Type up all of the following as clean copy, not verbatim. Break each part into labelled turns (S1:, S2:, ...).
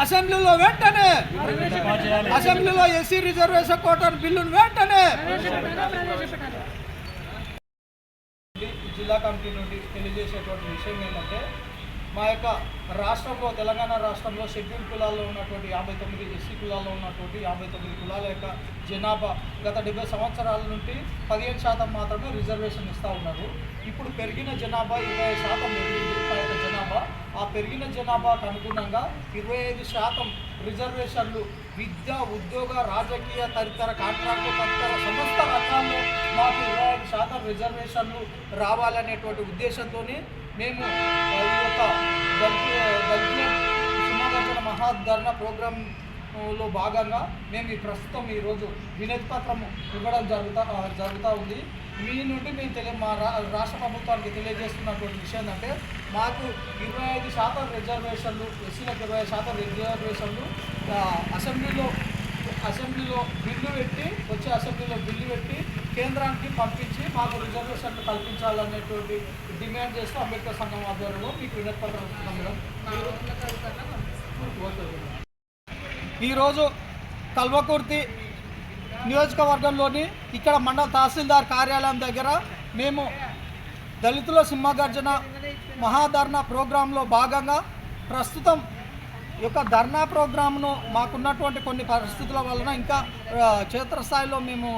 S1: అసెంబ్లీలో వెంటనే అసెంబ్లీలో ఎస్సీ రిజర్వేషన్ కోటా బిల్లును వెంటనే జిల్లా కమిటీ నుండి తెలియజేసేటువంటి విషయం ఏంటంటే మా యొక్క రాష్ట్రంలో తెలంగాణ రాష్ట్రంలో షెడ్యూల్ కులాల్లో ఉన్నటువంటి 59 ఎస్సీ కులాల్లో ఉన్నటువంటి 59 కులాల యొక్క జనాభా గత 70 సంవత్సరాల నుండి 15% మాత్రమే రిజర్వేషన్ ఇస్తూ ఉన్నారు. ఇప్పుడు పెరిగిన జనాభా 20% పెరిగింది. మా యొక్క జనాభా ఆ పెరిగిన జనాభాకు అనుగుణంగా 25% రిజర్వేషన్లు విద్య, ఉద్యోగ, రాజకీయ తదితర కాంట్రాక్టు తదితర సమస్త రకాల్లో మాకు 25% రిజర్వేషన్లు రావాలనేటువంటి ఉద్దేశంతో మేము ఈ యొక్క దళితుల సింహగర్జన మహాధర్నా ప్రోగ్రాంలో భాగంగా మేము ప్రస్తుతం ఈరోజు వినతి పత్రం ఇవ్వడం జరుగుతూ ఉంది. మీ నుండి మేము మా రాష్ట్ర ప్రభుత్వానికి తెలియజేస్తున్నటువంటి విషయం ఏంటంటే మాకు 25% రిజర్వేషన్లు, ఎస్సీలకు 25% రిజర్వేషన్లు అసెంబ్లీలో బిల్లు పెట్టి అసెంబ్లీలో బిల్లు పెట్టి కేంద్రానికి పంపించి మాకు రిజర్వేషన్లు కల్పించాలనేటువంటి డిమాండ్ చేస్తూ అంబేద్కర్ సంఘం ఆధ్వర్యంలో మీకు వినతి పత్రం ఇస్తున్నాం. ఈరోజు కల్వకుర్తి నియోజకవర్గంలోని ఇక్కడ మండల తహసీల్దార్ కార్యాలయం దగ్గర మేము దళితుల సింహగర్జన మహాధర్నా ప్రోగ్రాంలో భాగంగా ప్రస్తుతం ఈ యొక్క ధర్నా ప్రోగ్రామ్ను మాకున్నటువంటి కొన్ని పరిస్థితుల వలన ఇంకా క్షేత్రస్థాయిలో మేము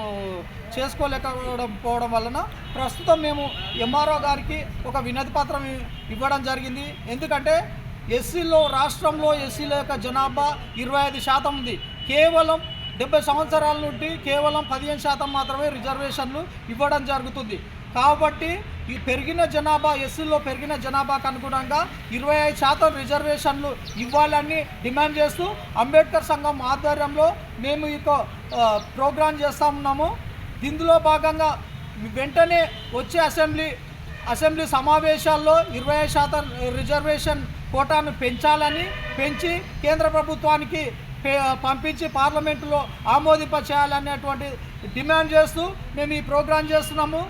S1: చేసుకోలేకపోవడం వలన ప్రస్తుతం మేము ఎంఆర్ఓ గారికి ఒక వినతి పత్రం ఇవ్వడం జరిగింది. ఎందుకంటే రాష్ట్రంలో ఎస్సీల యొక్క జనాభా 25% ఉంది. కేవలం 70 సంవత్సరాల నుండి కేవలం 15% మాత్రమే రిజర్వేషన్లు ఇవ్వడం జరుగుతుంది. కాబట్టి ఈ పెరిగిన జనాభా ఎస్సీలో పెరిగిన జనాభాకు అనుగుణంగా 25% రిజర్వేషన్లు ఇవ్వాలని డిమాండ్ చేస్తూ అంబేద్కర్ సంఘం ఆధ్వర్యంలో మేము ఈ ప్రోగ్రాం చేస్తూ ఉన్నాము. ఇందులో భాగంగా వెంటనే వచ్చే అసెంబ్లీ సమావేశాల్లో 25% రిజర్వేషన్ కోటాను పెంచి కేంద్ర ప్రభుత్వానికి పంపించి పార్లమెంటులో ఆమోదింపచేయాలనేటువంటి డిమాండ్ చేస్తూ మేము ఈ ప్రోగ్రాం చేస్తున్నాము.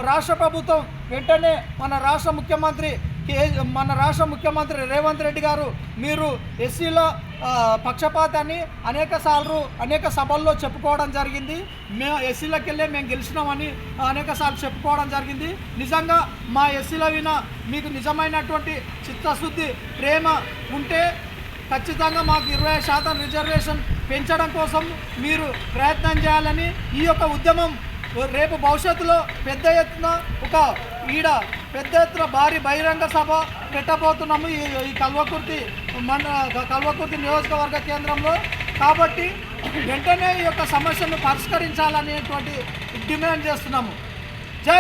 S1: రాష్ట్ర ప్రభుత్వం వెంటనే మన రాష్ట్ర ముఖ్యమంత్రి రేవంత్ రెడ్డి గారు మీరు ఎస్సీల పక్షపాతాన్ని అనేక సభల్లో చెప్పుకోవడం జరిగింది. మేము ఎస్సీలకు వెళ్ళే మేము గెలిచినామని అనేకసార్లు చెప్పుకోవడం జరిగింది. నిజంగా మా ఎస్సీల విన మీకు నిజమైనటువంటి చిత్తశుద్ధి ప్రేమ ఉంటే ఖచ్చితంగా మాకు 20% రిజర్వేషన్ పెంచడం కోసం మీరు ప్రయత్నం చేయాలని ఈ యొక్క ఉద్యమం రేపు భవిష్యత్తులో పెద్ద ఎత్తున భారీ బహిరంగ సభ పెట్టబోతున్నాము ఈ కల్వకుర్తి నియోజకవర్గ కేంద్రంలో. కాబట్టి వెంటనే ఈ యొక్క సమస్యను పరిష్కరించాలనేటువంటి డిమాండ్ చేస్తున్నాము. జై